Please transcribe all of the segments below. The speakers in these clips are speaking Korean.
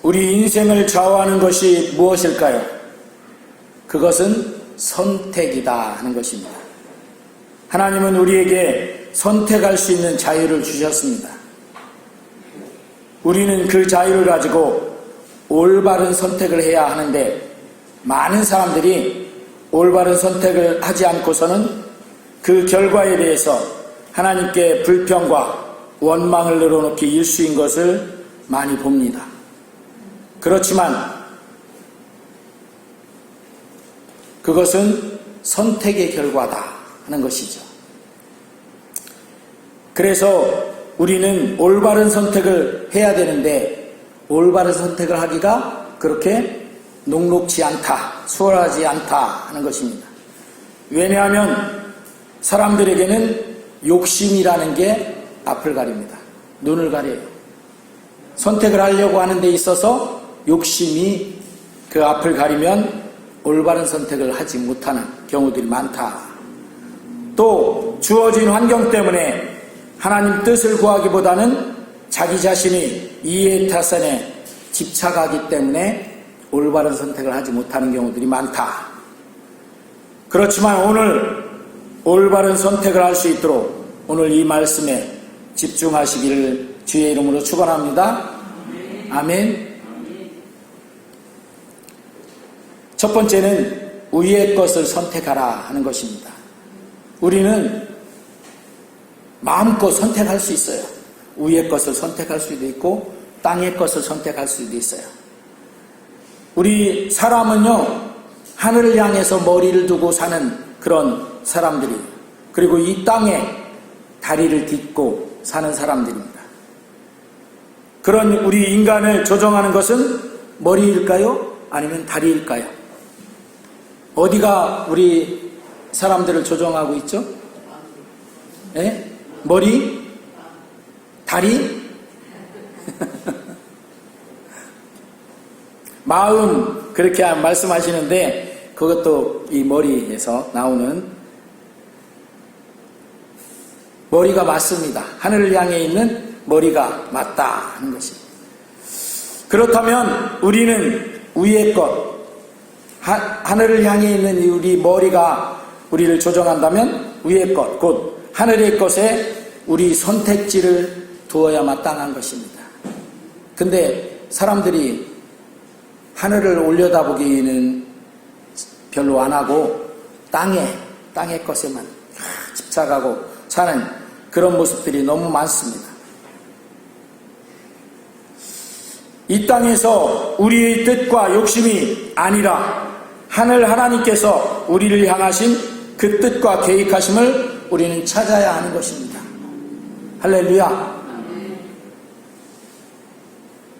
우리 인생을 좌우하는 것이 무엇일까요? 그것은 선택이다 하는 것입니다. 하나님은 우리에게 선택할 수 있는 자유를 주셨습니다. 우리는 그 자유를 가지고 올바른 선택을 해야 하는데, 많은 사람들이 올바른 선택을 하지 않고서는 그 결과에 대해서 하나님께 불평과 원망을 늘어놓기 일쑤인 것을 많이 봅니다. 그렇지만 그것은 선택의 결과다 하는 것이죠. 그래서 우리는 올바른 선택을 해야 되는데, 올바른 선택을 하기가 그렇게 녹록지 않다, 수월하지 않다 하는 것입니다. 왜냐하면 사람들에게는 욕심이라는 게 앞을 가립니다. 눈을 가려요. 선택을 하려고 하는 데 있어서 욕심이 그 앞을 가리면 올바른 선택을 하지 못하는 경우들이 많다. 또 주어진 환경 때문에 하나님 뜻을 구하기보다는 자기 자신이 이해타산에 집착하기 때문에 올바른 선택을 하지 못하는 경우들이 많다. 그렇지만 오늘 올바른 선택을 할 수 있도록 오늘 이 말씀에 집중하시기를 주의 이름으로 축원합니다. 아멘. 첫 번째는 위의 것을 선택하라 하는 것입니다. 우리는 마음껏 선택할 수 있어요. 위의 것을 선택할 수도 있고 땅의 것을 선택할 수도 있어요. 우리 사람은요, 하늘을 향해서 머리를 두고 사는 그런 사람들이, 그리고 이 땅에 다리를 딛고 사는 사람들입니다. 그런 우리 인간을 조정하는 것은 머리일까요? 아니면 다리일까요? 어디가 우리 사람들을 조정하고 있죠? 네? 머리? 다리? 마음, 그렇게 말씀하시는데 그것도 이 머리에서 나오는, 머리가 맞습니다. 하늘을 향해 있는 머리가 맞다 하는 것이. 그렇다면 우리는 위의 것, 하늘을 향해 있는 우리 머리가 우리를 조정한다면 위의 것, 곧 하늘의 것에 우리 선택지를 두어야 마땅한 것입니다. 근데 사람들이 하늘을 올려다보기는 별로 안 하고 땅의 것에만 집착하고 사는 그런 모습들이 너무 많습니다. 이 땅에서 우리의 뜻과 욕심이 아니라 하늘 하나님께서 우리를 향하신 그 뜻과 계획하심을 우리는 찾아야 하는 것입니다. 할렐루야.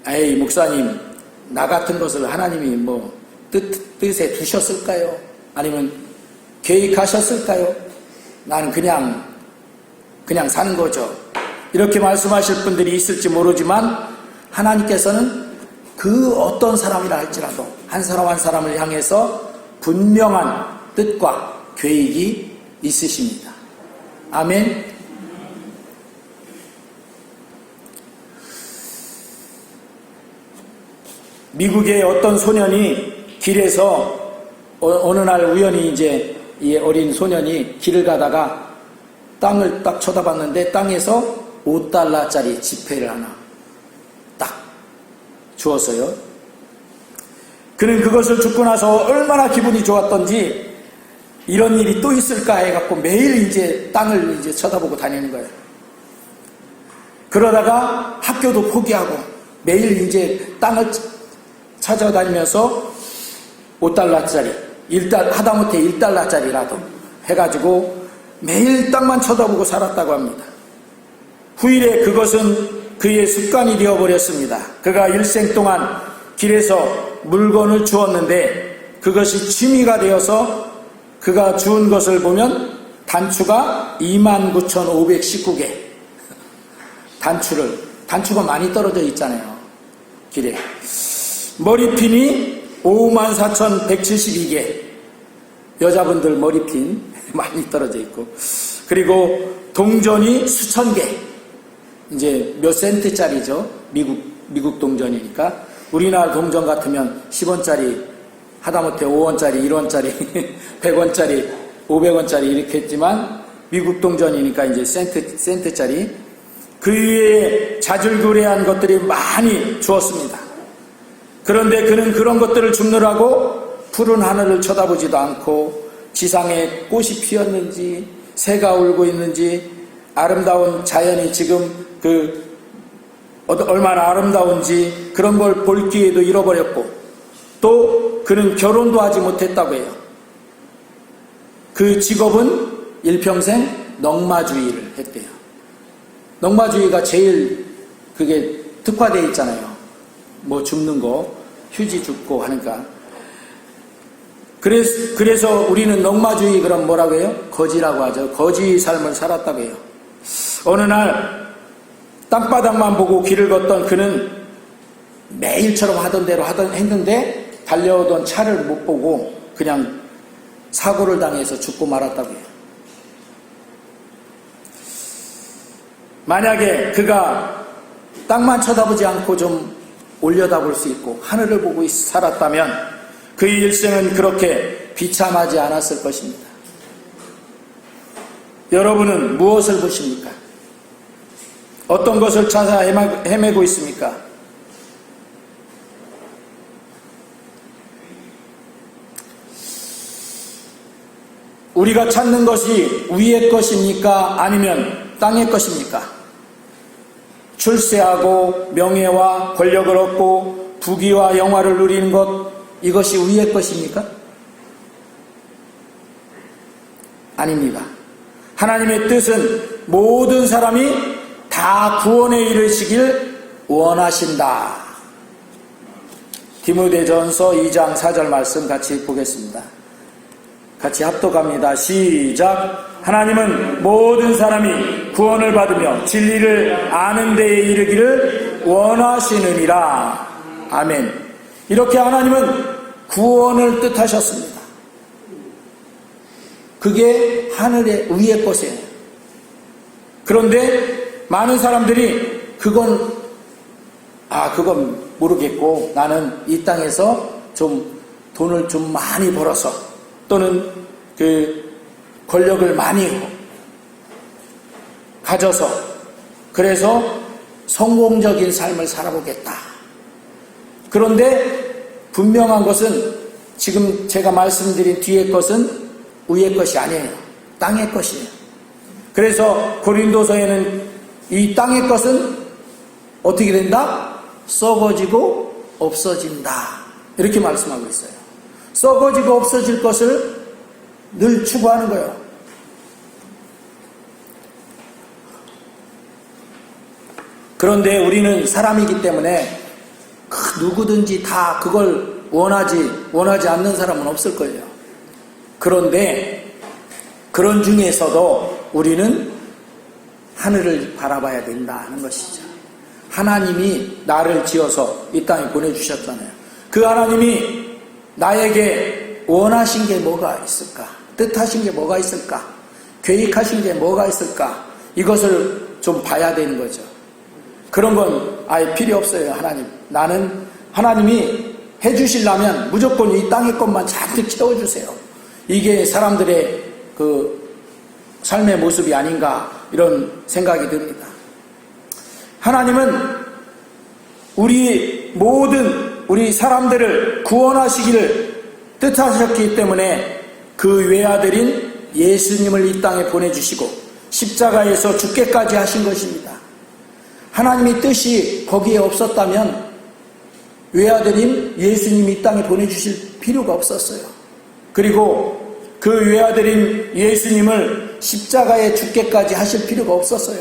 에이, 목사님, 나 같은 것을 하나님이 뜻에 두셨을까요? 아니면 계획하셨을까요? 나는 그냥 사는 거죠. 이렇게 말씀하실 분들이 있을지 모르지만 하나님께서는 그 어떤 사람이라 할지라도 한 사람 한 사람을 향해서 분명한 뜻과 계획이 있으십니다. 아멘. 미국의 어떤 소년이 길에서 어느 날 우연히 이제 이 어린 소년이 길을 가다가 땅을 딱 쳐다봤는데 땅에서 $5짜리 지폐를 하나 딱 주었어요. 그는 그것을 줍고 나서 얼마나 기분이 좋았던지 이런 일이 또 있을까 해갖고 매일 이제 땅을 이제 쳐다보고 다니는 거예요. 그러다가 학교도 포기하고 매일 이제 땅을 찾아다니면서 $5짜리, 하다못해 $1짜리라도 해가지고 매일 땅만 쳐다보고 살았다고 합니다. 후일에 그것은 그의 습관이 되어버렸습니다. 그가 일생 동안 길에서 물건을 주었는데 그것이 취미가 되어서 그가 주운 것을 보면 단추가 29,519개. 단추가 많이 떨어져 있잖아요. 길에. 머리핀이 54,172개. 여자분들 머리핀 많이 떨어져 있고. 그리고 동전이 수천 개. 이제 몇 센트짜리죠. 미국 동전이니까. 우리나라 동전 같으면 10원짜리, 하다못해 5원짜리, 1원짜리, 100원짜리, 500원짜리 이렇게 했지만 미국 동전이니까 이제 센트짜리 그 위에 자질구레한 것들이 많이 주었습니다. 그런데 그는 그런 것들을 줍느라고 푸른 하늘을 쳐다보지도 않고 지상에 꽃이 피었는지 새가 울고 있는지 아름다운 자연이 지금 얼마나 아름다운지 그런 걸 볼 기회도 잃어버렸고 또 그는 결혼도 하지 못했다고 해요. 그 직업은 일평생 넝마주의를 했대요. 넉마주의가 제일 그게 특화되어 있잖아요. 뭐 줍는 거, 휴지 줍고 하니까. 그래서 우리는 넉마주의 그럼 뭐라고 해요? 거지라고 하죠. 거지 삶을 살았다고 해요. 어느 날 땅바닥만 보고 길을 걷던 그는 매일처럼 하던 대로 했는데 달려오던 차를 못 보고 그냥 사고를 당해서 죽고 말았다고 해요. 만약에 그가 땅만 쳐다보지 않고 좀 올려다볼 수 있고 하늘을 보고 살았다면 그의 일생은 그렇게 비참하지 않았을 것입니다. 여러분은 무엇을 보십니까? 어떤 것을 찾아 헤매고 있습니까? 우리가 찾는 것이 위의 것입니까? 아니면 땅의 것입니까? 출세하고 명예와 권력을 얻고 부귀와 영화를 누리는 것, 이것이 위의 것입니까? 아닙니다. 하나님의 뜻은 모든 사람이 다 구원에 이르시길 원하신다. 디모데전서 2장 4절 말씀 같이 보겠습니다. 같이 합독합니다. 시작. 하나님은 모든 사람이 구원을 받으며 진리를 아는 데에 이르기를 원하시느니라. 아멘. 이렇게 하나님은 구원을 뜻하셨습니다. 그게 하늘의 위의 것이에요. 그런데 많은 사람들이 그건 모르겠고 나는 이 땅에서 좀 돈을 좀 많이 벌어서 또는 권력을 많이 가져서 그래서 성공적인 삶을 살아보겠다. 그런데 분명한 것은 지금 제가 말씀드린 뒤의 것은 위의 것이 아니에요. 땅의 것이에요. 그래서 고린도서에는 이 땅의 것은 어떻게 된다? 썩어지고 없어진다. 이렇게 말씀하고 있어요. 썩어지고 없어질 것을 늘 추구하는 거예요. 그런데 우리는 사람이기 때문에 누구든지 다 그걸 원하지 않는 사람은 없을 거예요. 그런데 그런 중에서도 우리는 하늘을 바라봐야 된다는 것이죠. 하나님이 나를 지어서 이 땅에 보내주셨잖아요. 그 하나님이 나에게 원하신 게 뭐가 있을까? 뜻하신 게 뭐가 있을까? 계획하신 게 뭐가 있을까? 이것을 좀 봐야 되는 거죠. 그런 건 아예 필요 없어요. 하나님이 해주시려면 무조건 이 땅의 것만 잔뜩 채워주세요. 이게 사람들의 삶의 모습이 아닌가 이런 생각이 듭니다. 하나님은 우리 사람들을 구원하시기를 뜻하셨기 때문에 그 외아들인 예수님을 이 땅에 보내주시고 십자가에서 죽게까지 하신 것입니다. 하나님의 뜻이 거기에 없었다면 외아들인 예수님이 이 땅에 보내주실 필요가 없었어요. 그리고 그 외아들인 예수님을 십자가에 죽게까지 하실 필요가 없었어요.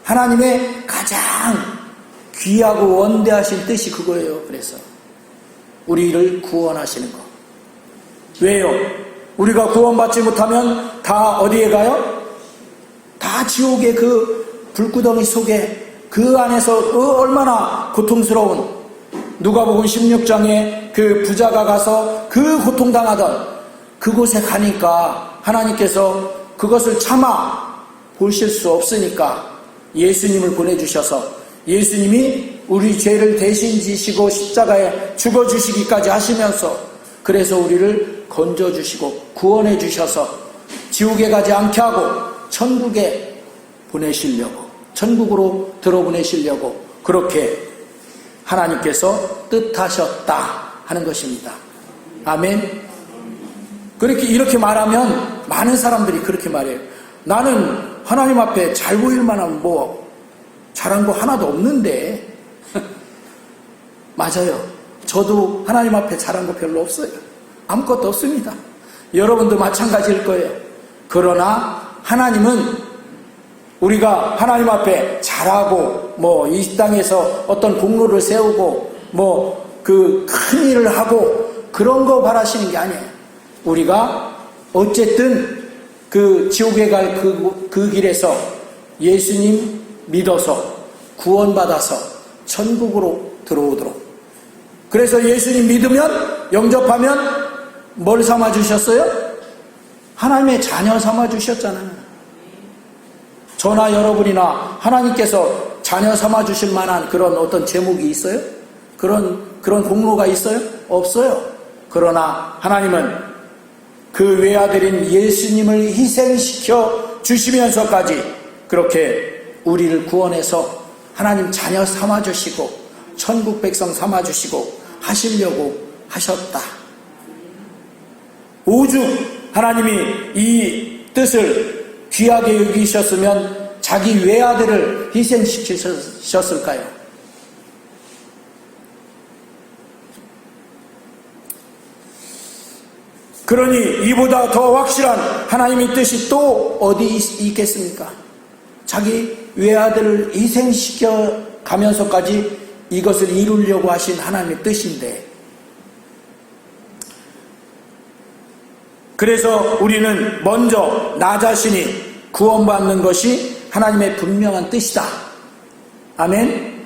하나님의 가장 귀하고 원대하신 뜻이 그거예요. 그래서 우리를 구원하시는 거. 왜요? 우리가 구원받지 못하면 다 어디에 가요? 다 지옥의 그 불구덩이 속에 그 안에서 얼마나 고통스러운 누가복음 16장에 그 부자가 가서 그 고통당하던 그곳에 가니까 하나님께서 그것을 참아 보실 수 없으니까 예수님을 보내주셔서 예수님이 우리 죄를 대신 지시고 십자가에 죽어주시기까지 하시면서 그래서 우리를 건져주시고 구원해 주셔서 지옥에 가지 않게 하고 천국에 보내시려고, 천국으로 들어보내시려고 그렇게 하나님께서 뜻하셨다 하는 것입니다. 아멘. 이렇게 말하면 많은 사람들이 그렇게 말해요. 나는 하나님 앞에 잘 보일 만한 잘한 거 하나도 없는데. 맞아요. 저도 하나님 앞에 잘한 거 별로 없어요. 아무것도 없습니다. 여러분도 마찬가지일 거예요. 그러나 하나님은 우리가 하나님 앞에 잘하고 이 땅에서 어떤 공로를 세우고 그 큰 일을 하고 그런 거 바라시는 게 아니에요. 우리가 어쨌든 그 지옥에 갈 그 길에서 예수님 믿어서 구원받아서 천국으로 들어오도록. 그래서 예수님 믿으면, 영접하면 뭘 삼아주셨어요? 하나님의 자녀 삼아주셨잖아요. 저나 여러분이나 하나님께서 자녀 삼아주실 만한 그런 어떤 제목이 있어요? 그런 공로가 있어요? 없어요. 그러나 하나님은 그 외아들인 예수님을 희생시켜 주시면서까지 그렇게 우리를 구원해서 하나님 자녀 삼아주시고 천국 백성 삼아주시고 하시려고 하셨다. 오죽 하나님이 이 뜻을 귀하게 여기셨으면 자기 외아들을 희생시키셨을까요? 그러니 이보다 더 확실한 하나님의 뜻이 또 어디 있겠습니까? 자기 외아들을 희생시켜 가면서까지 이것을 이루려고 하신 하나님의 뜻인데, 그래서 우리는 먼저 나 자신이 구원받는 것이 하나님의 분명한 뜻이다. 아멘.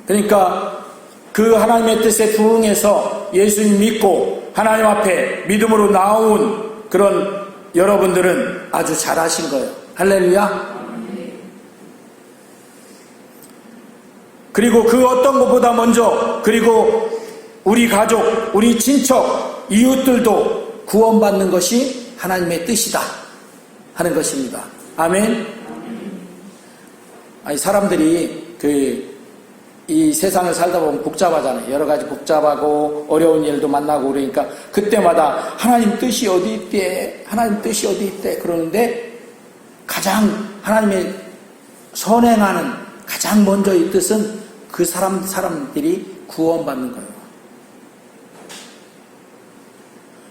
그러니까 그 하나님의 뜻에 부응해서 예수님 믿고 하나님 앞에 믿음으로 나온 그런 여러분들은 아주 잘하신 거예요. 할렐루야. 그리고 그 어떤 것보다 먼저, 그리고 우리 가족, 우리 친척, 이웃들도 구원받는 것이 하나님의 뜻이다 하는 것입니다. 아멘. 사람들이 이 세상을 살다 보면 복잡하잖아요. 여러 가지 복잡하고 어려운 일도 만나고 그러니까 그때마다 하나님 뜻이 어디 있대? 하나님 뜻이 어디 있대? 그러는데 가장 하나님의 선행하는 가장 먼저 이 뜻은 그 사람들이 구원받는 거예요.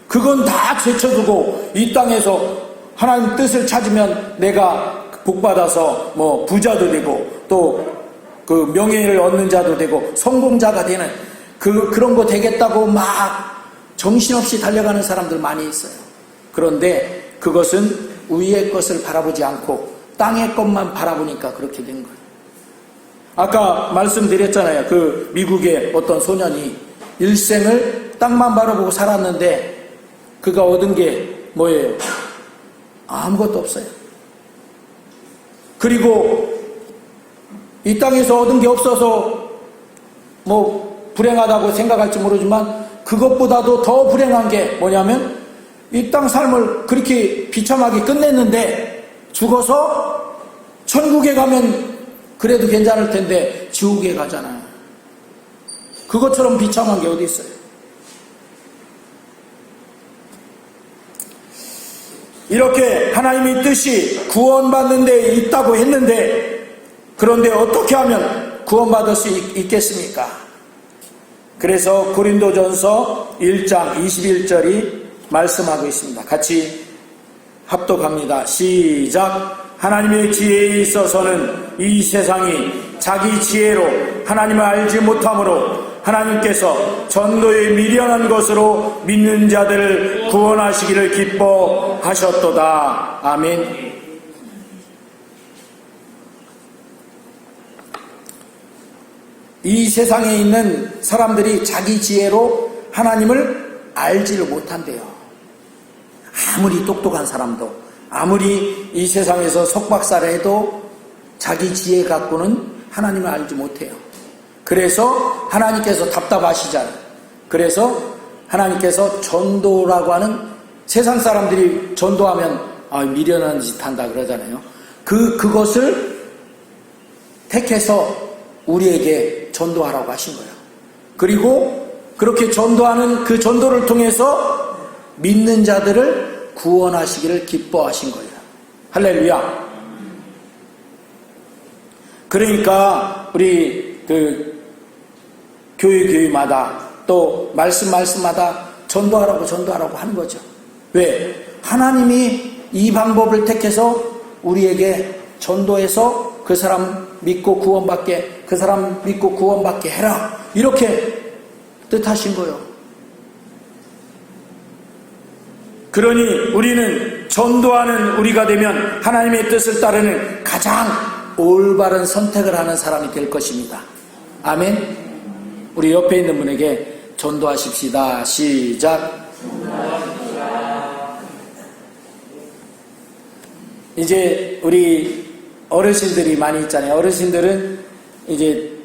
그건 다 제쳐두고 이 땅에서 하나님 뜻을 찾으면 내가 복받아서 부자도 되고 또 그 명예를 얻는 자도 되고 성공자가 되는 그런 거 되겠다고 막 정신없이 달려가는 사람들 많이 있어요. 그런데 그것은 위의 것을 바라보지 않고 땅의 것만 바라보니까 그렇게 된 거예요. 아까 말씀드렸잖아요. 그 미국의 어떤 소년이 일생을 땅만 바라보고 살았는데 그가 얻은 게 뭐예요? 아무것도 없어요. 그리고 이 땅에서 얻은 게 없어서 불행하다고 생각할지 모르지만 그것보다도 더 불행한 게 뭐냐면 이 땅 삶을 그렇게 비참하게 끝냈는데 죽어서 천국에 가면 그래도 괜찮을 텐데 지옥에 가잖아요. 그것처럼 비참한 게 어디 있어요? 이렇게 하나님의 뜻이 구원받는 데 있다고 했는데 그런데 어떻게 하면 구원받을 수 있겠습니까? 그래서 고린도전서 1장 21절이 말씀하고 있습니다. 같이 합독합니다. 시작. 하나님의 지혜에 있어서는 이 세상이 자기 지혜로 하나님을 알지 못하므로 하나님께서 전도에 미련한 것으로 믿는 자들을 구원하시기를 기뻐하셨도다. 아멘. 이 세상에 있는 사람들이 자기 지혜로 하나님을 알지를 못한대요. 아무리 똑똑한 사람도, 아무리 이 세상에서 석박사를 해도 자기 지혜 갖고는 하나님을 알지 못해요. 그래서 하나님께서 답답하시잖아요. 그래서 하나님께서 전도라고 하는, 세상 사람들이 전도하면 미련한 짓 한다 그러잖아요. 그것을 택해서 우리에게 전도하라고 하신 거예요. 그리고 그렇게 전도하는 그 전도를 통해서 믿는 자들을 구원하시기를 기뻐하신 거예요. 할렐루야. 그러니까 우리 교회마다 또 말씀마다 전도하라고 하는 거죠. 왜? 하나님이 이 방법을 택해서 우리에게 전도해서 그 사람 믿고 구원받게 해라, 이렇게 뜻하신 거예요. 그러니 우리는 전도하는 우리가 되면 하나님의 뜻을 따르는 가장 올바른 선택을 하는 사람이 될 것입니다. 아멘. 우리 옆에 있는 분에게 전도하십시다. 시작. 이제 우리 어르신들이 많이 있잖아요. 어르신들은 이제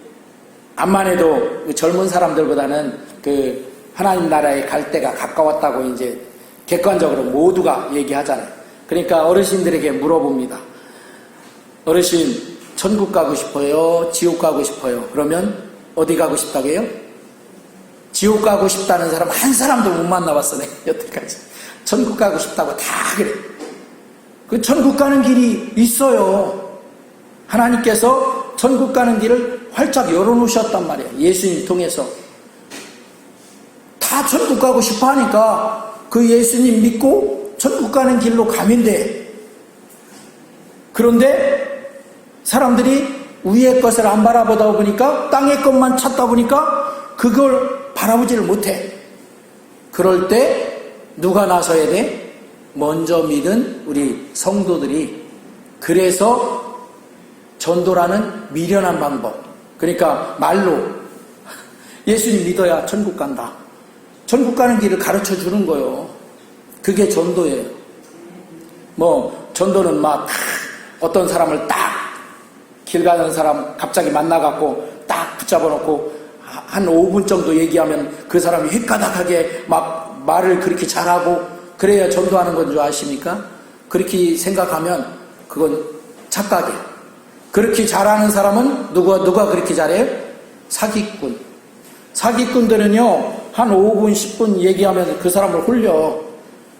암만 해도 젊은 사람들보다는 하나님 나라에 갈 때가 가까웠다고 이제 객관적으로 모두가 얘기하잖아요. 그러니까 어르신들에게 물어봅니다. 어르신, 천국 가고 싶어요? 지옥 가고 싶어요? 그러면 어디 가고 싶다고 해요? 지옥 가고 싶다는 사람 한 사람도 못 만나봤어, 내가 여태까지. 천국 가고 싶다고 다 그래. 그 천국 가는 길이 있어요. 하나님께서 천국 가는 길을 활짝 열어놓으셨단 말이에요. 예수님 통해서. 다 천국 가고 싶어 하니까 그 예수님 믿고 천국 가는 길로 가면 돼. 그런데 사람들이 위의 것을 안 바라보다 보니까 땅의 것만 찾다 보니까 그걸 바라보지를 못해. 그럴 때 누가 나서야 돼? 먼저 믿은 우리 성도들이. 그래서 전도라는 미련한 방법, 그러니까 말로 예수님 믿어야 천국 간다, 천국 가는 길을 가르쳐 주는 거예요. 그게 전도예요. 전도는 막 어떤 사람을 딱 길 가는 사람 갑자기 만나갖고 딱 붙잡아 놓고 한 5분 정도 얘기하면 그 사람이 휘까닥하게 막 말을 그렇게 잘하고 그래야 전도하는 건 줄 아십니까? 그렇게 생각하면 그건 착각이에요. 그렇게 잘하는 사람은 누가 그렇게 잘해요? 사기꾼. 사기꾼들은요, 한 5분, 10분 얘기하면 그 사람을 홀려.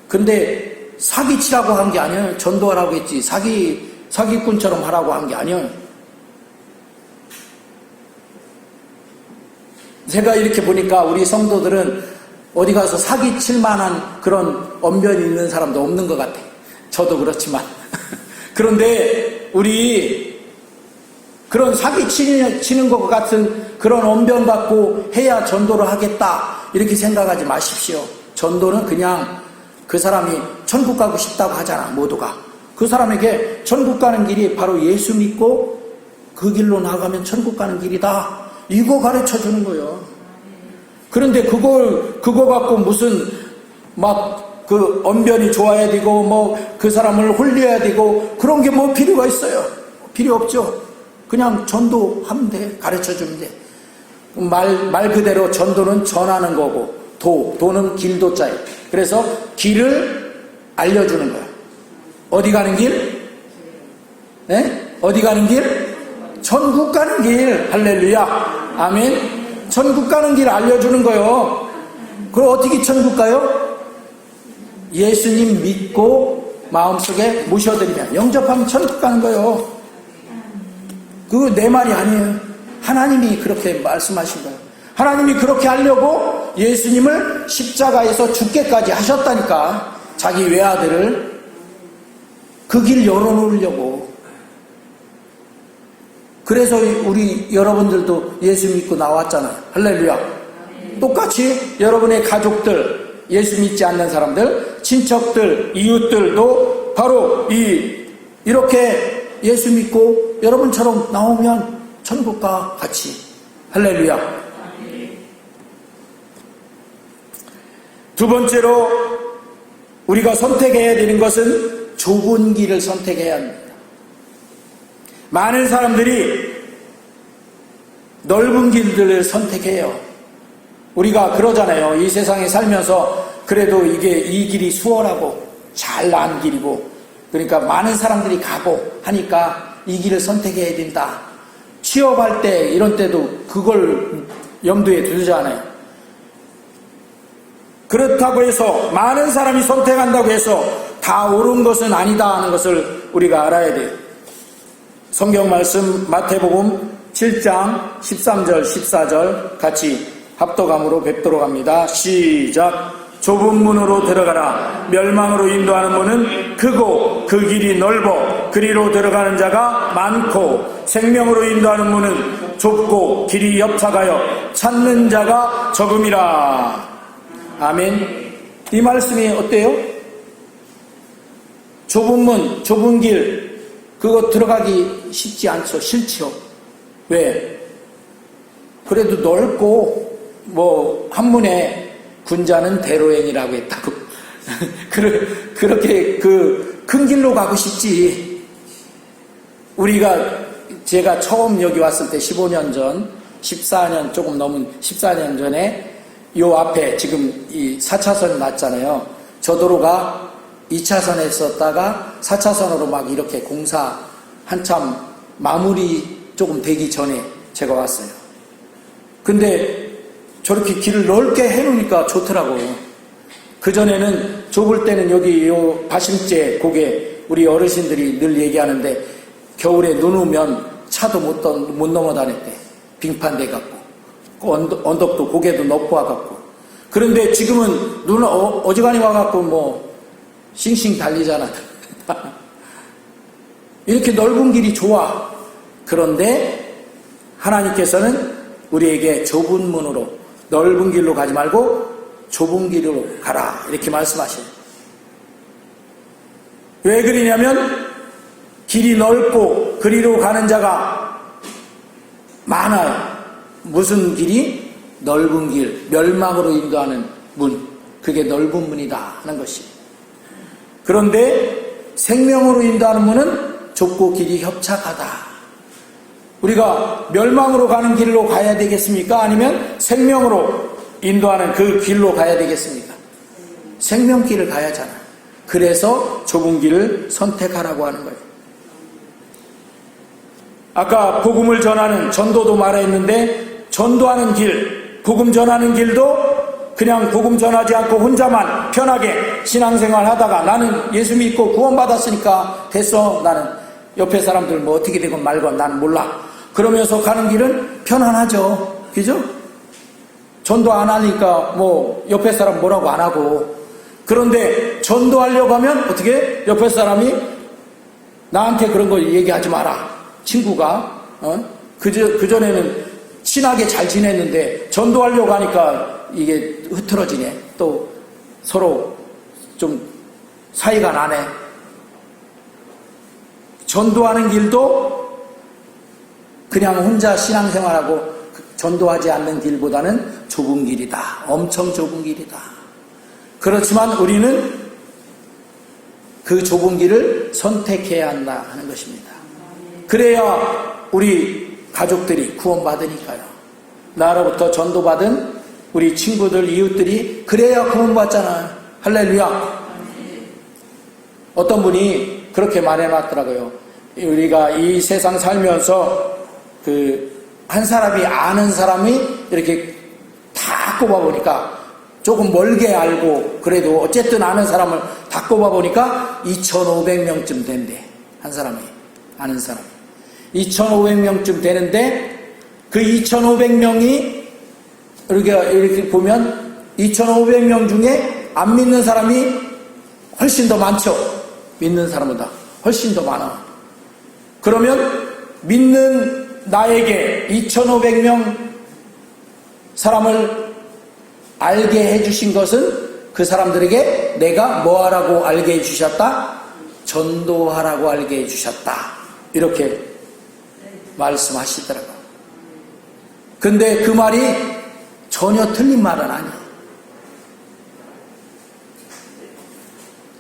근데 사기치라고 한 게 아니에요. 전도하라고 했지. 사기꾼처럼 하라고 한 게 아니에요. 제가 이렇게 보니까 우리 성도들은 어디 가서 사기칠 만한 그런 언변이 있는 사람도 없는 것 같아. 저도 그렇지만. 그런데 우리 그런 사기치는 것 같은 그런 언변 갖고 해야 전도를 하겠다, 이렇게 생각하지 마십시오. 전도는 그냥 그 사람이 천국 가고 싶다고 하잖아, 모두가. 그 사람에게 천국 가는 길이 바로 예수 믿고 그 길로 나가면 천국 가는 길이다, 이거 가르쳐 주는 거예요. 그런데 그거 갖고 무슨 그 언변이 좋아야 되고 그 사람을 홀려야 되고 그런 게 필요가 있어요? 필요 없죠. 그냥 전도하면 돼. 가르쳐 주면 돼. 말 그대로 전도는 전하는 거고, 도는 길도자예요. 그래서 길을 알려주는 거예요. 어디 가는 길? 어디 가는 길? 천국 가는 길. 할렐루야. 아멘. 천국 가는 길 알려주는 거예요. 그럼 어떻게 천국 가요? 예수님 믿고 마음속에 모셔드리면, 영접하면 천국 가는 거예요. 그거 내 말이 아니에요. 하나님이 그렇게 말씀하신 거예요. 하나님이 그렇게 하려고 예수님을 십자가에서 죽게까지 하셨다니까. 자기 외아들을 그 길 열어놓으려고. 그래서 우리 여러분들도 예수 믿고 나왔잖아요. 할렐루야. 똑같이 여러분의 가족들, 예수 믿지 않는 사람들, 친척들, 이웃들도 바로 이렇게 예수 믿고 여러분처럼 나오면 천국과 같이. 할렐루야. 두 번째로 우리가 선택해야 되는 것은 좁은 길을 선택해야 합니다. 많은 사람들이 넓은 길들을 선택해요. 우리가 그러잖아요. 이 세상에 살면서 그래도 이 길이 수월하고 잘 나은 길이고, 그러니까 많은 사람들이 가고 하니까 이 길을 선택해야 된다. 취업할 때 이런 때도 그걸 염두에 두잖아요. 그렇다고 해서 많은 사람이 선택한다고 해서 다 옳은 것은 아니다 하는 것을 우리가 알아야 돼요. 성경 말씀 마태복음 7장 13절 14절 같이 합독함으로 뵙도록 합니다. 시작. 좁은 문으로 들어가라. 멸망으로 인도하는 문은 크고 그 길이 넓어 그리로 들어가는 자가 많고, 생명으로 인도하는 문은 좁고 길이 협착하여 찾는 자가 적음이라. 아멘. 이 말씀이 어때요? 좁은 문, 좁은 길, 그거 들어가기 쉽지 않죠. 싫죠. 왜? 그래도 넓고, 한문에 군자는 대로행이라고 했다고. 그렇게 큰 길로 가고 싶지. 제가 처음 여기 왔을 때 15년 전, 14년, 조금 넘은 14년 전에 요 앞에 지금 이 4차선 났잖아요. 저 도로가 2차선에 있었다가 4차선으로 막 이렇게 공사 한참 마무리 조금 되기 전에 제가 왔어요. 근데 저렇게 길을 넓게 해놓으니까 좋더라고요. 그전에는 좁을 때는 여기 요 바심재 고개 우리 어르신들이 늘 얘기하는데 겨울에 눈 오면 차도 못 넘어 다녔대. 빙판돼 갖고. 언덕도 고개도 높고 와갖고. 그런데 지금은 눈 어지간히 와갖고 싱싱 달리잖아. 이렇게 넓은 길이 좋아. 그런데 하나님께서는 우리에게 좁은 문으로, 넓은 길로 가지 말고 좁은 길로 가라, 이렇게 말씀하셔요. 왜 그러냐면 길이 넓고 그리로 가는 자가 많아요. 무슨 길이? 넓은 길, 멸망으로 인도하는 문, 그게 넓은 문이다 하는 것이. 그런데 생명으로 인도하는 문은 좁고 길이 협착하다. 우리가 멸망으로 가는 길로 가야 되겠습니까? 아니면 생명으로 인도하는 그 길로 가야 되겠습니까? 생명길을 가야잖아. 그래서 좁은 길을 선택하라고 하는 거예요. 아까 복음을 전하는 전도도 말했는데, 전도하는 길, 복음 전하는 길도 그냥 복음 전하지 않고 혼자만 편하게 신앙생활 하다가 나는 예수 믿고 구원받았으니까 됐어, 나는 옆에 사람들 어떻게 되건 말건 나는 몰라, 그러면서 가는 길은 편안하죠. 그죠? 전도 안 하니까 옆에 사람 뭐라고 안 하고. 그런데 전도하려고 하면 어떻게? 옆에 사람이 나한테 그런 거 얘기하지 마라. 친구가 그전에는 친하게 잘 지냈는데 전도하려고 하니까 이게 흐트러지네. 또 서로 좀 사이가 나네. 전도하는 길도 그냥 혼자 신앙생활하고 전도하지 않는 길보다는 좁은 길이다. 엄청 좁은 길이다. 그렇지만 우리는 그 좁은 길을 선택해야 한다 하는 것입니다. 그래야 우리 가족들이 구원받으니까요. 나로부터 전도받은 우리 친구들, 이웃들이 그래야 구원받잖아요. 할렐루야. 어떤 분이 그렇게 말해놨더라고요. 우리가 이 세상 살면서 한 사람이 아는 사람이 이렇게 다 꼽아보니까 조금 멀게 알고 그래도 어쨌든 아는 사람을 다 꼽아보니까 2,500명쯤 된대. 한 사람이, 아는 사람이 2,500명쯤 되는데 그 2,500명이 이렇게 보면 2,500명 중에 안 믿는 사람이 훨씬 더 많죠. 믿는 사람보다 훨씬 더 많아. 그러면 믿는 나에게 2,500명 사람을 알게 해주신 것은 그 사람들에게 내가 뭐 하라고 알게 해주셨다? 전도하라고 알게 해주셨다. 이렇게 말씀하시더라고요. 근데 그 말이 전혀 틀린 말은 아니에요.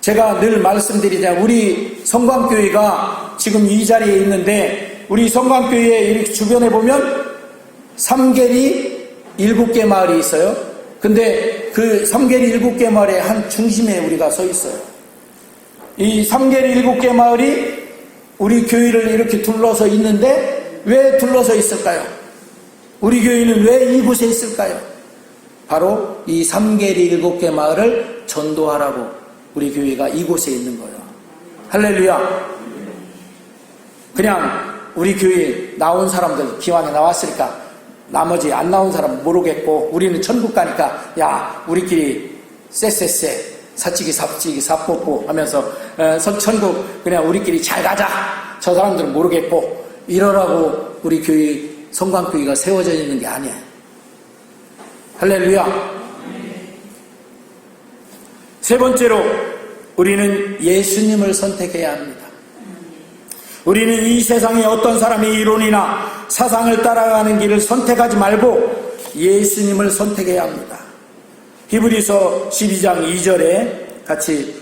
제가 늘 말씀드리자, 우리 성광교회가 지금 이 자리에 있는데 우리 성광교회 이렇게 주변에 보면 삼계리 7개 마을이 있어요. 근데 그 삼계리 7개 마을의 한 중심에 우리가 서 있어요. 이 삼계리 7개 마을이 우리 교회를 이렇게 둘러서 있는데 왜 둘러서 있을까요? 우리 교회는 왜 이곳에 있을까요? 바로 이 삼계리 7개 마을을 전도하라고 우리 교회가 이곳에 있는 거예요. 할렐루야. 그냥 우리 교회에 나온 사람들 기왕에 나왔으니까 나머지 안 나온 사람은 모르겠고 우리는 천국 가니까 야 우리끼리 쎄쎄쎄 사치기 삽치기 삽뽀뽀 하면서 천국 그냥 우리끼리 잘 가자. 저 사람들은 모르겠고 이러라고 우리 교회 성광교회가 세워져 있는 게 아니야. 할렐루야. 세 번째로 우리는 예수님을 선택해야 합니다. 우리는 이 세상에 어떤 사람의 이론이나 사상을 따라가는 길을 선택하지 말고 예수님을 선택해야 합니다. 히브리서 12장 2절에 같이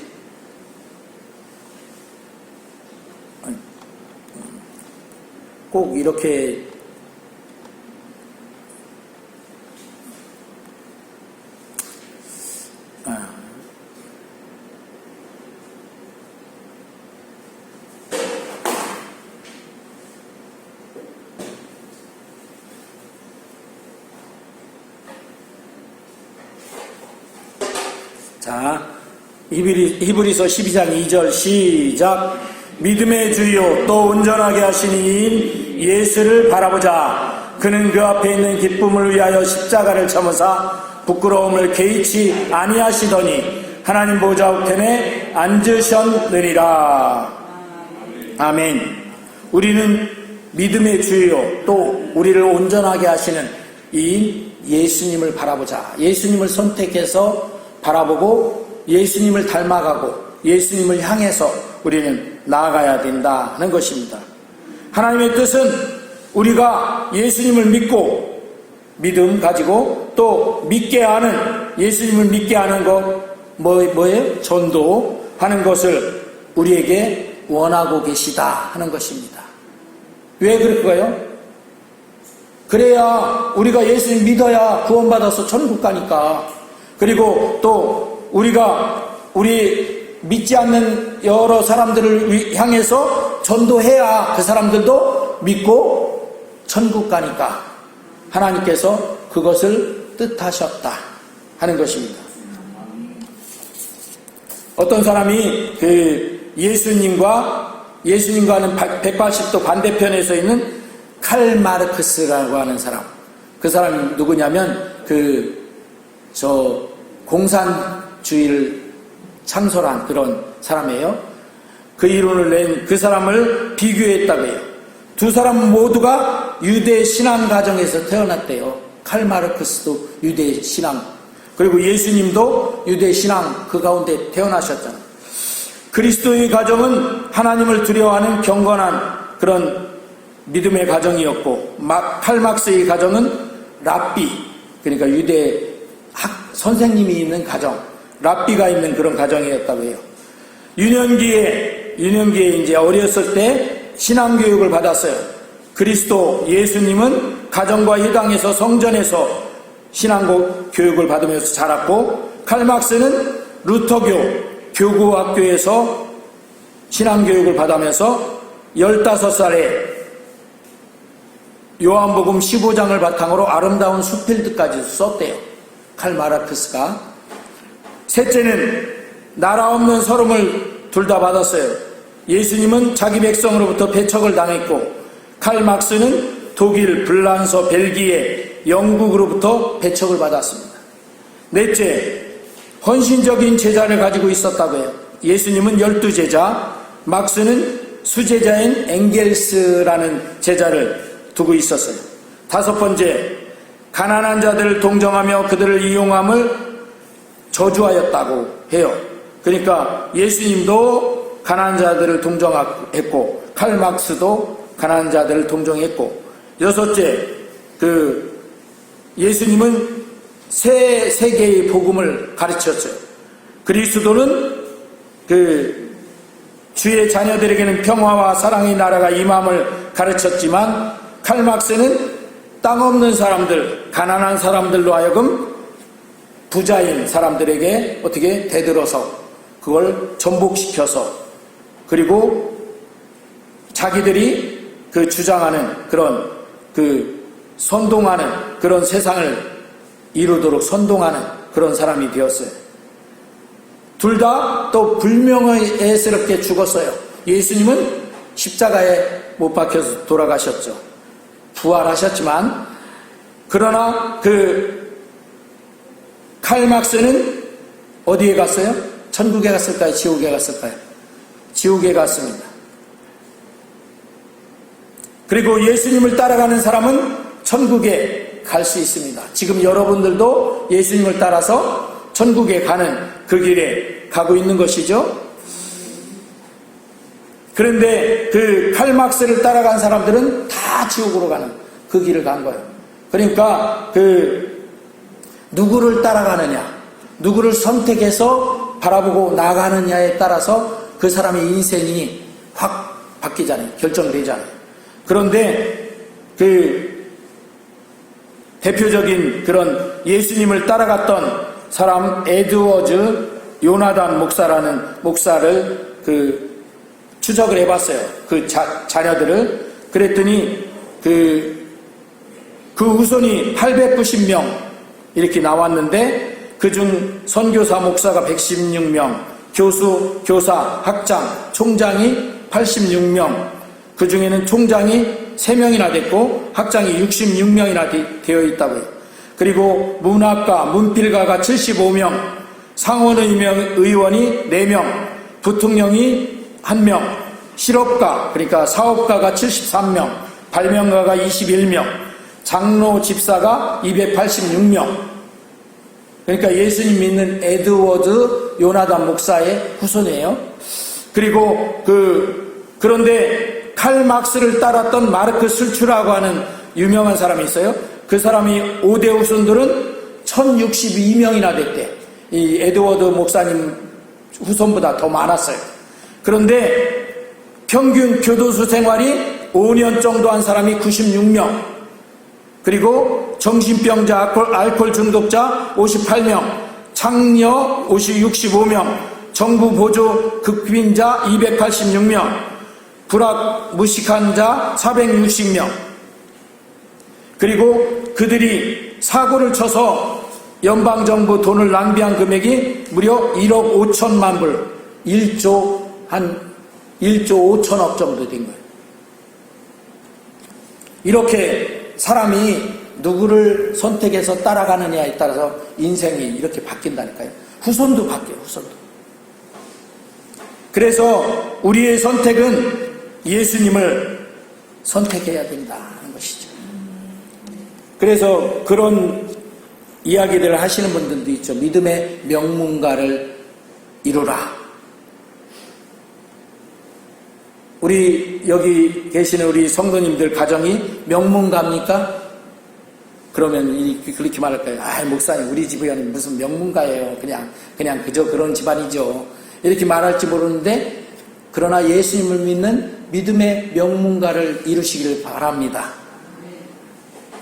꼭 이렇게 자, 히브리서 12장 2절 시작. 믿음의 주요 또 온전하게 하시는 이인 예수를 바라보자. 그는 그 앞에 있는 기쁨을 위하여 십자가를 참으사 부끄러움을 개의치 아니하시더니 하나님 보좌 우편에 앉으셨느니라. 아멘. 우리는 믿음의 주요 또 우리를 온전하게 하시는 이인 예수님을 바라보자. 예수님을 선택해서 바라보고 예수님을 닮아가고 예수님을 향해서 우리는 나아가야 된다는 것입니다. 하나님의 뜻은 우리가 예수님을 믿고 믿음 가지고 또 믿게 하는 예수님을 믿게 하는 것 뭐예요? 전도하는 것을 우리에게 원하고 계시다 하는 것입니다. 왜 그럴까요? 그래야 우리가 예수님 믿어야 구원받아서 천국 가니까. 그리고 또 우리 믿지 않는 여러 사람들을 향해서 전도해야 그 사람들도 믿고 천국 가니까 하나님께서 그것을 뜻하셨다 하는 것입니다. 어떤 사람이 그 예수님과는 180도 반대편에 서 있는 칼 마르크스라고 하는 사람. 그 사람이 누구냐면 공산주의를 창설한 그런 사람이에요. 그 이론을 낸 그 사람을 비교했다고 해요. 두 사람 모두가 유대 신앙 가정에서 태어났대요. 칼 마르크스도 유대 신앙, 그리고 예수님도 유대 신앙 그 가운데 태어나셨잖아요. 그리스도의 가정은 하나님을 두려워하는 경건한 그런 믿음의 가정이었고, 칼 마르크스의 가정은 랍비, 그러니까 유대 선생님이 있는 가정, 랍비가 있는 그런 가정이었다고 해요. 유년기에 이제 어렸을 때 신앙교육을 받았어요. 그리스도 예수님은 가정과 회당에서 성전에서 신앙교육을 받으면서 자랐고, 칼 마르크스는 루터교 교구학교에서 신앙교육을 받으면서 15살에 요한복음 15장을 바탕으로 아름다운 수필들까지 썼대요. 칼 마르크스가. 셋째는 나라 없는 서름을 둘 다 받았어요. 예수님은 자기 백성으로부터 배척을 당했고, 칼 마르크스는 독일, 불란서, 벨기에, 영국으로부터 배척을 받았습니다. 넷째, 헌신적인 제자를 가지고 있었다고 해요. 예수님은 12제자, 마르크스는 수제자인 엥겔스라는 제자를 두고 있었어요. 다섯 번째, 가난한 자들을 동정하며 그들을 이용함을 저주하였다고 해요. 그러니까 예수님도 가난한 자들을 동정했고, 칼 마르크스도 가난한 자들을 동정했고, 여섯째, 예수님은 세 세계의 복음을 가르쳤어요. 그리스도는 주의 자녀들에게는 평화와 사랑의 나라가 임함을 가르쳤지만, 칼 마르크스는 땅 없는 사람들, 가난한 사람들로 하여금 부자인 사람들에게 어떻게 대들어서 그걸 전복시켜서, 그리고 자기들이 그 주장하는 그런 선동하는 그런 세상을 이루도록 선동하는 그런 사람이 되었어요. 둘 다 또 불명예스럽게 죽었어요. 예수님은 십자가에 못 박혀서 돌아가셨죠. 부활하셨지만, 그러나 칼 막스는 어디에 갔어요? 천국에 갔을까요? 지옥에 갔을까요? 지옥에 갔습니다. 그리고 예수님을 따라가는 사람은 천국에 갈 수 있습니다. 지금 여러분들도 예수님을 따라서 천국에 가는 그 길에 가고 있는 것이죠. 그런데 그 칼막스를 따라간 사람들은 다 지옥으로 가는 그 길을 간 거예요. 그러니까 누구를 따라가느냐, 누구를 선택해서 바라보고 나가느냐에 따라서 그 사람의 인생이 확 바뀌잖아요. 결정되잖아요. 그런데 대표적인 그런 예수님을 따라갔던 사람, 에드워즈 요나단 목사라는 목사를 추적을 해봤어요. 그 자녀들을. 그랬더니 그 후손이 890명 이렇게 나왔는데, 그중 선교사 목사가 116명, 교수, 교사, 학장, 총장이 86명, 그 중에는 총장이 3명이나 됐고 학장이 66명이나 되어 있다고 해요. 그리고 문학가, 문필가가 75명, 상원의원이 4명, 부통령이 1명, 실업가, 그러니까 사업가가 73명, 발명가가 21명, 장로 집사가 286명. 그러니까 예수님 믿는 에드워드 요나단 목사의 후손이에요. 그리고 그런데 칼 막스를 따랐던 마르크 술츠라고 하는 유명한 사람이 있어요. 그 사람이 5대 후손들은 1062명이나 됐대. 이 에드워드 목사님 후손보다 더 많았어요. 그런데 평균 교도소 생활이 5년 정도 한 사람이 96명, 그리고 정신병자, 알코올 중독자 58명, 창녀 65명, 정부 보조 극빈자 286명, 불악 무식한 자 460명. 그리고 그들이 사고를 쳐서 연방정부 돈을 낭비한 금액이 무려 1억 5천만 불, 1조 5천억 정도 된 거예요. 이렇게 사람이 누구를 선택해서 따라가느냐에 따라서 인생이 이렇게 바뀐다니까요. 후손도 바뀌어요. 후손도. 그래서 우리의 선택은 예수님을 선택해야 된다는 것이죠. 그래서 그런 이야기들을 하시는 분들도 있죠. 믿음의 명문가를 이루라. 우리 여기 계시는 우리 성도님들 가정이 명문가입니까? 그러면 그렇게 말할까요? 목사님, 우리 집 의원님 무슨 명문가예요. 그냥 그저 그런 집안이죠. 이렇게 말할지 모르는데, 그러나 예수님을 믿는 믿음의 명문가를 이루시기를 바랍니다.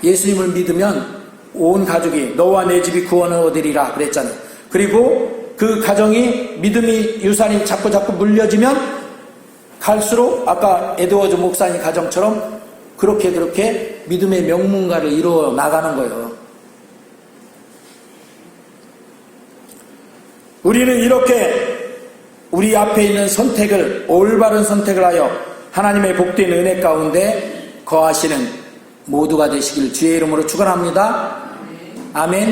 예수님을 믿으면 온 가족이 너와 내 집이 구원을 얻으리라 그랬잖아요. 그리고 그 가정이 믿음이 유산이 자꾸 물려지면 갈수록 아까 에드워즈 목사님 가정처럼 그렇게 믿음의 명문가를 이루어 나가는 거예요. 우리는 이렇게 우리 앞에 있는 선택을, 올바른 선택을 하여 하나님의 복된 은혜 가운데 거하시는 모두가 되시길 주의 이름으로 축원합니다. 아멘.